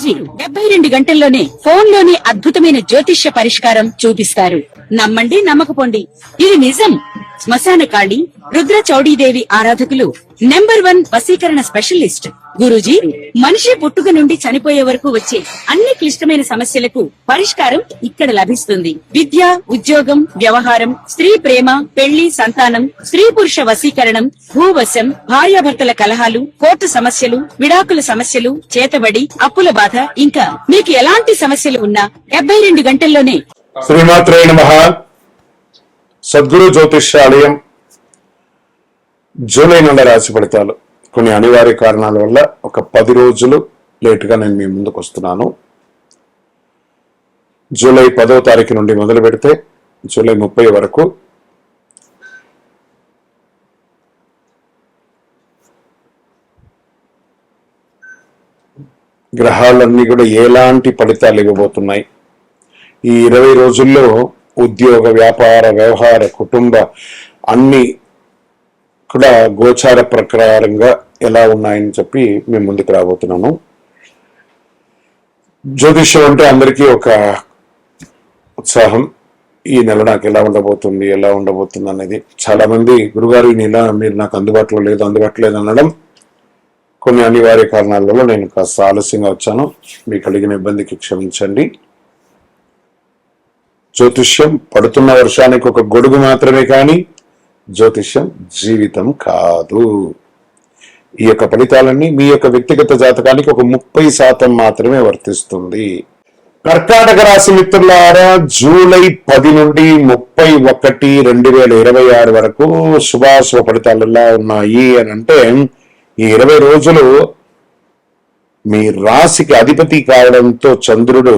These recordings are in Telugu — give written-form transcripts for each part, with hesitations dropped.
గురూజీ 72 గంటల్లోనే ఫోన్ లోనే అద్భుతమైన జ్యోతిష్య పరిష్కారం చూపిస్తారు. నమ్మండి, నమ్మకపోండి, ఇది నిజం. శ్మశాన కాళి రుద్ర చౌడీదేవి ఆరాధకులు నంబర్ 1 వశీకరణ స్పెషలిస్ట్ గురూజీ. మనిషి పుట్టుక నుండి చనిపోయే వరకు వచ్చే అన్ని క్లిష్టమైన సమస్యలకు పరిష్కారం ఇక్కడ లభిస్తుంది. విద్య, ఉద్యోగం, వ్యవహారం, స్త్రీ ప్రేమ, పెళ్లి, సంతానం, స్త్రీ పురుష వశీకరణం, భూవశం, భార్యాభర్తల కలహాలు, కోర్టు సమస్యలు, విడాకుల సమస్యలు, చేతబడి, అప్పుల బాధ, ఇంకా మీకు ఎలాంటి సమస్యలు ఉన్నా 72 గంటల్లోనే. శ్రీమాత్రే నమః. సద్గురు జ్యోతిష్యాలయం జూలై నెల రాశి ఫలితాలు. కొన్ని అనివార్య కారణాల వల్ల ఒక 10 రోజులు లేటుగా నేను మీ ముందుకు వస్తున్నాను. జూలై 10వ తారీఖు నుండి మొదలు పెడితే జూలై 30 వరకు గ్రహాలన్నీ కూడా ఎలాంటి ఫలితాలు ఇవ్వబోతున్నాయి, ఈ 20 రోజుల్లో ఉద్యోగ, వ్యాపార, వ్యవహార, కుటుంబ అన్ని కూడా గోచార ప్రకారంగా ఎలా ఉన్నాయని చెప్పి మేము ముందుకు రాబోతున్నాను. జ్యోతిష్యం అంటే అందరికీ ఒక ఉత్సాహం. ఈ నెల నాకు ఎలా ఉండబోతుంది అనేది. చాలా మంది గురుగారు ఈ నెల మీరు నాకు అందుబాటులో లేదు అనడం కొన్ని అనివార్య కారణాల వల్ల నేను కాస్త ఆలస్యంగా వచ్చాను. మీకు కలిగిన ఇబ్బందికి క్షమించండి. జ్యోతిష్యం పడుతున్న వర్షానికి ఒక గొడుగు మాత్రమే, కానీ జ్యోతిష్యం జీవితం కాదు. ఈ యొక్క ఫలితాలన్నీ మీ యొక్క వ్యక్తిగత జాతకానికి ఒక 30% మాత్రమే వర్తిస్తుంది. కర్కాటక రాశి మిత్రులారా, జూలై 10 నుండి 31, 2026 వరకు శుభాశుభ ఫలితాలు ఎలా ఉన్నాయి అని అంటే, ఈ 20 రోజులు మీ రాశికి అధిపతి కావడంతో చంద్రుడు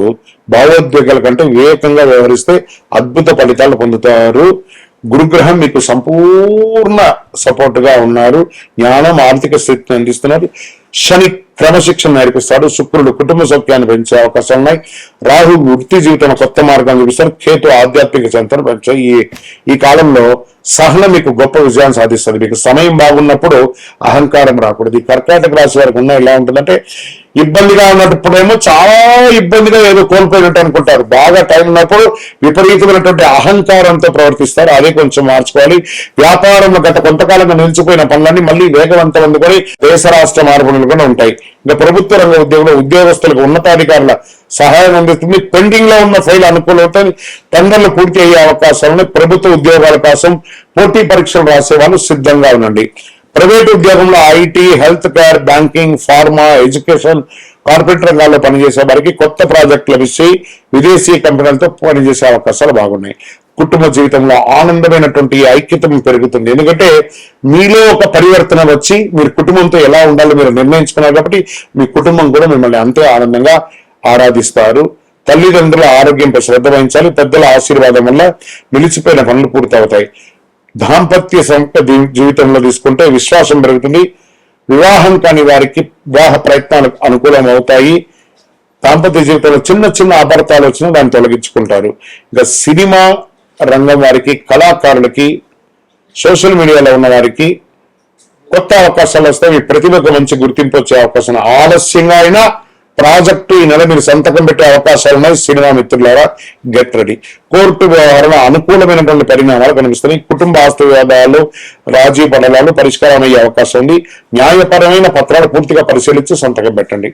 భావోద్వేగాల కంటే వివేకంగా వ్యవహరిస్తే అద్భుత ఫలితాలు పొందుతారు. గురుగ్రహం మీకు సంపూర్ణ సపోర్ట్ గా ఉన్నారు. జ్ఞానం, ఆర్థిక స్థితిని అందిస్తున్నారు. శని క్రమశిక్షణ నేర్పిస్తాడు. శుక్రుడు కుటుంబ సౌఖ్యాన్ని పెంచే అవకాశాలు ఉన్నాయి. రాహు వృత్తి జీవితం కొత్త మార్గాన్ని చూపిస్తారు. కేతు ఆధ్యాత్మిక చింతన పెంచాయి. ఈ కాలంలో సహనం మీకు గొప్ప విజయాన్ని సాధిస్తుంది. మీకు సమయం బాగున్నప్పుడు అహంకారం రాకూడదు. ఈ కర్కాటక రాశి వారికి ఉన్న ఎలా ఉంటుందంటే, ఇబ్బందిగా ఉన్నప్పుడేమో చాలా ఇబ్బందిగా ఏదో కోల్పోయినట్టు అనుకుంటారు. బాగా టైం ఉన్నప్పుడు విపరీతమైనటువంటి అహంకారంతో ప్రవర్తిస్తారు. అదే కొంచెం మార్చుకోవాలి. వ్యాపారంలో గత కొంతకాలంగా నిలిచిపోయిన పనులన్నీ మళ్ళీ వేగవంతం అందుకొని దేశ రాష్ట్ర మార్పులు కూడా ఉంటాయి. ఇంకా ప్రభుత్వ రంగ ఉద్యోగస్తులకు ఉన్నతాధికారుల సహాయం అందిస్తుంది. పెండింగ్ లో ఉన్న ఫైల్ అనుకూలవుతుంది. టెండర్లు పూర్తి అయ్యే అవకాశాలను ప్రభుత్వ ఉద్యోగాల కోసం పోటీ పరీక్షలు రాసే వాళ్ళు సిద్ధంగా ఉండండి. ప్రైవేట్ ఉద్యోగంలో IT, health care, banking, pharma, education, corporate రంగాల్లో పనిచేసే వారికి కొత్త ప్రాజెక్టులు లభిస్తే విదేశీ కంపెనీలతో పనిచేసే అవకాశాలు బాగున్నాయి. కుటుంబ జీవితంలో ఆనందమైనటువంటి ఐక్యత పెరుగుతుంది. ఎందుకంటే మీలో ఒక పరివర్తన వచ్చి మీరు కుటుంబంతో ఎలా ఉండాలో మీరు నిర్ణయించుకున్నారు కాబట్టి మీ కుటుంబం కూడా మిమ్మల్ని అంతే ఆనందంగా ఆరాధిస్తారు. తల్లిదండ్రుల ఆరోగ్యంపై శ్రద్ధ వహించాలి. పెద్దల ఆశీర్వాదం వల్ల నిలిచిపోయిన పనులు పూర్తవుతాయి. దాంపత్య జీవితంలో తీసుకుంటే విశ్వాసం పెరుగుతుంది. వివాహం కాని వారికి వివాహ ప్రయత్నాలు అనుకూలం అవుతాయి. దాంపత్య జీవితంలో చిన్న చిన్న అపార్థాలు వచ్చినా దాన్ని తొలగించుకుంటారు. ఇంకా సినిమా రంగం వారికి, కళాకారులకి, సోషల్ మీడియాలో ఉన్న వారికి కొత్త అవకాశాలు వస్తాయి. మీ ప్రతిభకు మంచి గుర్తింపు వచ్చే అవకాశం. ఆలస్యంగా అయినా ప్రాజెక్టు ఈ నెల మీరు సంతకం పెట్టే అవకాశాలు ఉన్నాయి. సినిమా మిత్రులారా, గెట్ రెడీ. కోర్టు వ్యవహారంలో అనుకూలమైనటువంటి పరిణామాలు కనిపిస్తున్నాయి. కుటుంబ ఆస్తి వివాదాలు, రాజీ పడలాలు పరిష్కారం అయ్యే అవకాశం ఉంది. న్యాయపరమైన పత్రాలు పూర్తిగా పరిశీలించి సంతకం పెట్టండి.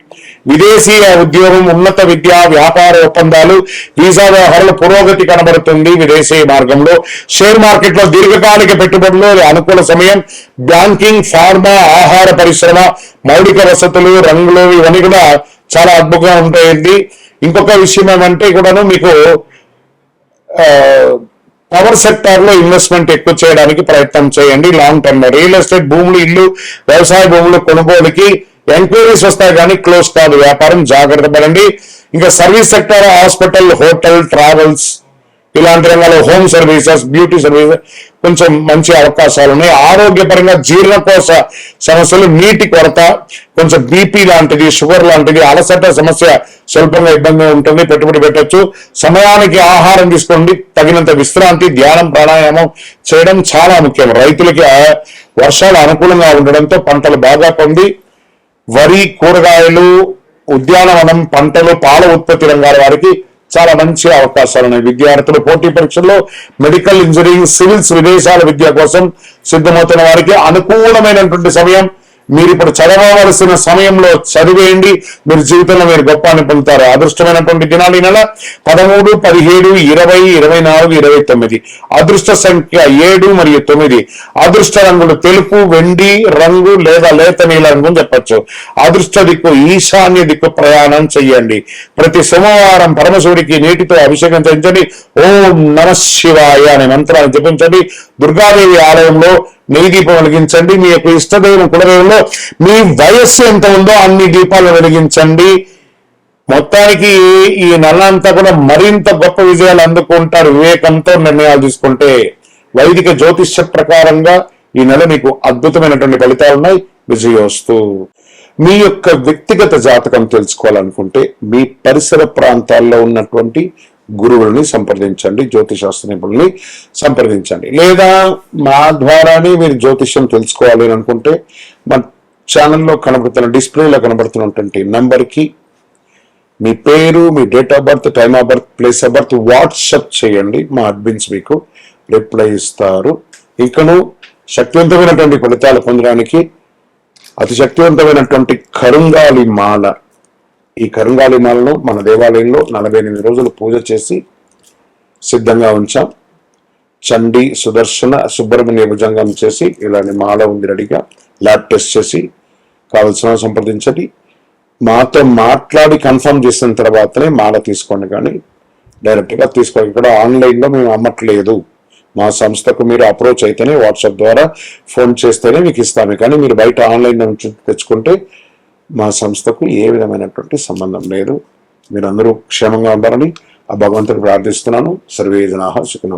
విదేశీయ ఉద్యోగం, ఉన్నత విద్య, వ్యాపార ఒప్పందాలు, వీసా వ్యవహారాలు పురోగతి కనబడుతుంది. విదేశీ మార్గంలో షేర్ మార్కెట్ లో దీర్ఘకాలిక పెట్టుబడులు అనుకూల సమయం. బ్యాంకింగ్, ఫార్మా, ఆహార పరిశ్రమ, మౌలిక వసతులు, రంగులు ఇవన్నీ కూడా చాలా అద్భుతంగా ఉంటాయండి. ఇంకొక విషయం ఏమంటే కూడాను మీకు పవర్ సెక్టార్ లో ఇన్వెస్ట్మెంట్ ఎక్కువ చేయడానికి ప్రయత్నం చేయండి. లాంగ్ టర్మ్ లో రియల్ ఎస్టేట్, భూములు, ఇల్లు, వ్యవసాయ భూములు కొనుగోలుకి ఎంక్వైరీస్ వస్తాయి కానీ క్లోజ్ కాదు వ్యాపారం. జాగ్రత్త పడండి. ఇంకా service sector, hospital, hotel, travels ఇలాంటి రంగాల్లో, హోమ్ సర్వీసెస్, బ్యూటీ సర్వీసెస్ కొంచెం మంచి అవకాశాలు ఉన్నాయి. ఆరోగ్యపరంగా జీర్ణకోశ సమస్యలు, నీటి కొరత, కొంచెం బీపీ లాంటిది, షుగర్ లాంటిది, అలసట సమస్య స్వల్పంగా ఇబ్బంది ఉంటుంది. పెట్టుబడి పెట్టచ్చు. సమయానికి ఆహారం తీసుకోండి. తగినంత విశ్రాంతి, ధ్యానం, ప్రాణాయామం చేయడం చాలా ముఖ్యం. రైతులకి వర్షాలు అనుకూలంగా ఉండడంతో పంటలు బాగా పొంది వరి, కూరగాయలు, ఉద్యానవనం, పంటలు, పాల ఉత్పత్తి రంగాల వారికి చాలా మంచి అవకాశాలు ఉన్నాయి. విద్యార్థులు పోటీ పరీక్షల్లో మెడికల్, ఇంజనీరింగ్, సివిల్స్, విదేశాల విద్య కోసం సిద్ధమవుతున్న వారికి అనుకూలమైనటువంటి సమయం. మీరు ఇప్పుడు చదవవలసిన సమయంలో చదివేయండి, మీరు జీవితంలో మీరు గొప్పని పొందుతారు. అదృష్టమైనటువంటి దినాలు ఈ నెల 13, 17, 20, 24, 29. అదృష్ట సంఖ్య 7 మరియు 9. అదృష్ట రంగులు తెలుపు, వెండి రంగు లేదా లేత నీల రంగు చెప్పచ్చు. అదృష్ట దిక్కు ఈశాన్య దిక్కు ప్రయాణం చెయ్యండి. ప్రతి సోమవారం పరమశివుడికి నీటితో అభిషేకం చేయించండి. ఓం నమ శివాయ అనే మంత్రాన్ని జపించండి. దుర్గాదేవి ఆలయంలో నెయ్యి దీపం వెలిగించండి. మీ యొక్క ఇష్టదైవం కులదైవంలో మీ వయస్సు ఎంత ఉందో అన్ని దీపాలు వెలిగించండి. మొత్తానికి ఈ నెల అంతా కూడా మరింత గొప్ప విజయాలు అందుకుంటారు వివేకంతో నిర్ణయాలు తీసుకుంటే. వైదిక జ్యోతిష్య ప్రకారంగా ఈ నెల మీకు అద్భుతమైనటువంటి ఫలితాలు ఉన్నాయి. విజయోస్తు. మీ యొక్క వ్యక్తిగత జాతకం తెలుసుకోవాలనుకుంటే మీ పరిసర ప్రాంతాల్లో ఉన్నటువంటి గురువులని సంప్రదించండి, జ్యోతిశాస్త్ర నిపుణుల్ని సంప్రదించండి. లేదా మా ద్వారానే మీరు జ్యోతిష్యం తెలుసుకోవాలి అని అనుకుంటే మా ఛానల్లో కనబడుతున్న డిస్ప్లేలో కనబడుతున్నటువంటి నంబర్కి మీ పేరు, మీ date of birth, time of birth, place of birth WhatsApp చేయండి. మా అడ్మిన్స్ మీకు రిప్లై ఇస్తారు. ఇంకను శక్తివంతమైనటువంటి ఫలితాలు పొందడానికి అతి శక్తివంతమైనటువంటి కరుంగాలి మాల, ఈ కరుంగాలి మాలను మన దేవాలయంలో 48 రోజులు పూజ చేసి సిద్ధంగా ఉంచాం. చండి, సుదర్శన, సుబ్రహ్మణ్య భుజంగం చేసి ఇలాంటి మాల ఉంది రెడీగా. ల్యాబ్ టెస్ట్ చేసి కావలసిన సంప్రదించండి. మాతో మాట్లాడి కన్ఫర్మ్ చేసిన తర్వాతనే మాల తీసుకోండి, కానీ డైరెక్ట్గా తీసుకోండి. ఇక్కడ ఆన్లైన్లో మేము అమ్మట్లేదు. మా సంస్థకు మీరు అప్రోచ్ అయితేనే, వాట్సాప్ ద్వారా ఫోన్ చేస్తేనే మీకు ఇస్తాము. కానీ మీరు బయట ఆన్లైన్ నుంచి తెచ్చుకుంటే మా సంస్థకు ఏ విధమైనటువంటి సంబంధం లేదు. మీరందరూ క్షేమంగా ఉండాలని ఆ భగవంతుడు ప్రార్థిస్తున్నాను. సర్వే జనాః సుఖినో భవంతు.